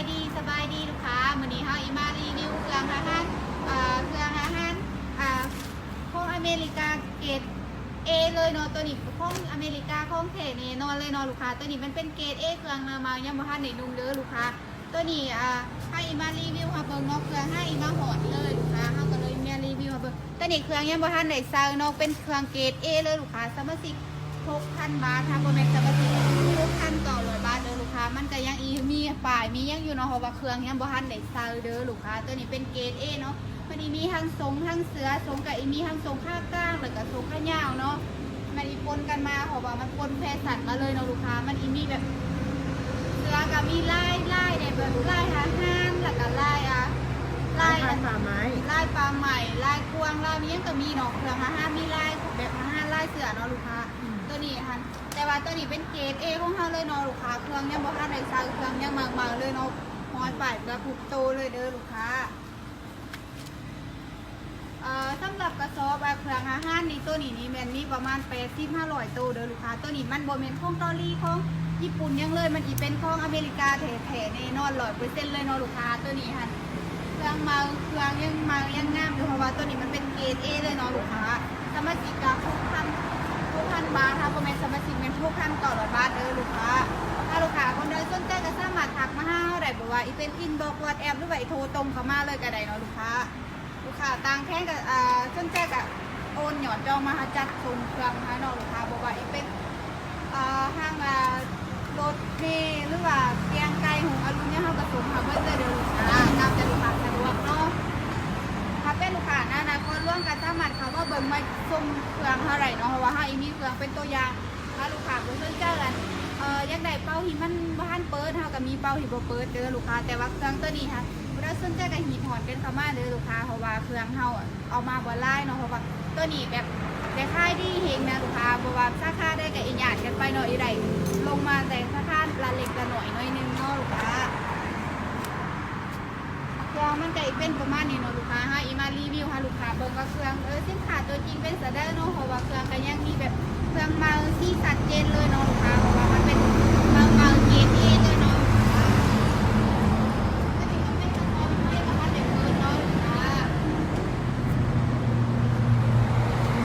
สบายดีลูกค้ามื้อนี้เฮาอีมารีวิวเครื่องอาหารของอเมริกาเกรด A เลยเนาะตัวนี้ของอเมริกาของแท้แน่นอนเลยเนาะลูกค้าตัวนี้มันเป็นเกรด A เครื่องมายังบ่ทันได้นุ่งเด้อลูกค้าตัวนี้ให้อีมารีวิวค่ะเบิ่งเนาะเครื่องให้อีมาหอดเลยลูกค้าเฮาก็เลยมารีวิวค่ะเบิ่งตัวนี้เครื่องยังบ่ทันได้ใส่เนาะเป็นเครื่องเกรด A เลยลูกค้าสมาชิก6,000 บาทค่ะบ่แม่นสมาชิก6,900 บาทเด้อลูกค้ามันก็ยังมีป้ายมียังอยู่เนาะเพราะว่าเครื่องยังบ่ทันได้ใส่เด้อลูกค้าตัวนี้เป็นเกรด A เนาะมันมีทั้งทรงทั้งเสือทรงกับมีทั้งทรงข้ากลางแล้วก็ทรงข้ายาวเนาะมันปนกันมาเพราะว่ามันปนแพรสัตว์มาเลยเนาะลูกค้ามันมีแบบเสือกับมีลายเนี่ยแบบลายทหารแล้วก็ลายป่าไม้ลายปลาใหม่ลายกวางลายมียังก็มีเนาะเครื่องทหารมีลายแบบทหารลายเสือเนาะลูกค้าตัวนี้ค่ะแต่ว่าตัวนี้เป็นเกรด A ของเขาเลยเนาะลูกค้าเครื่องยังบ่ทันได้ใส่เครื่องยังมาเลยเนาะหอยฝ่ายกระปุกโตเลยเด้อลูกค้าสำหรับกระสอบเครื่องอาหารนี่ตัวนี้นี่แมนนี่ประมาณ80-500ตัวเด้อลูกค้าตัวนี้มันโบเมนของเกาหลีของญี่ปุ่นยังเลยมันอีเป็นของอเมริกาแท้ๆแน่นอน100%เลยเนาะลูกค้าตัวนี้ค่ะเครื่องยังงามอยู่เพราะว่าตัวนี้มันเป็นเกรด A เลยเนาะลูกค้าสมาชิกกับ6,000 บาทค่ะโบเมนสมาชิกเป็น6,900 บาทเด้อลูกค้าถ้าลูกค้าคนใดสนใจก็สามารถทักมาหาได้บอกว่าอีเป็นอินบ็อกซ์วอทแอปหรือว่าโทรตรงเข้ามาเลยก็ได้เนาะลูกค้าต่างแค่กับสนใจกับโอนหยอดจองมาจัดส่งเครื่องให้น้องลูกค้าบอกว่าเป็นห้างรถเมล์หรือว่าเตียงไกลของอรุณเนี่ยเขากระสุนเขาเบิ้ลเลยเดินลูกค้างามจะลูกค้าสะดวกเนาะถ้าเป็นลูกค้านะก็ร่วมกันสามารถเขาว่าเบิ้งมาส่งเครื่องเท่าไหร่เนาะเพราะว่าห้างมีเครื่องเป็นตัวอย่างถ้าลูกค้าก็สนใจกันยังได้เป้าหิมันบ้านเปิดเขาก็มีเป้าหิบเปิดเด้อลูกค้าแต่ว่าเครื่องตัวนี้ค่ะเราสนใจกับหีบหอนกันเข้ามาเลยลูกค้าเพราะว่าเครื่องเขาเอามาบ่ไล่เนาะเพราะว่าตัวนี้แบบได้ค่ายดีเฮงนะลูกค้าเพราะว่าสาขาได้กับอีหยาดกันไปหน่อยใดลงมาแต่สาขาละเล็กละหน่อยนึงเนาะลูกค้าเครื่องมันจะเป็นประมาณนี้เนาะลูกค้าให้อีมารีวิวให้ลูกค้าเบิ่งว่าเครื่องสินค้าตัวจริงเป็นเสด็จเนาะเพราะว่าเครื่องก็ยังมีแบบเครื่องมาที่ชัดเจนเลยเนาะลูกค้าเพราะว่ามันเป็น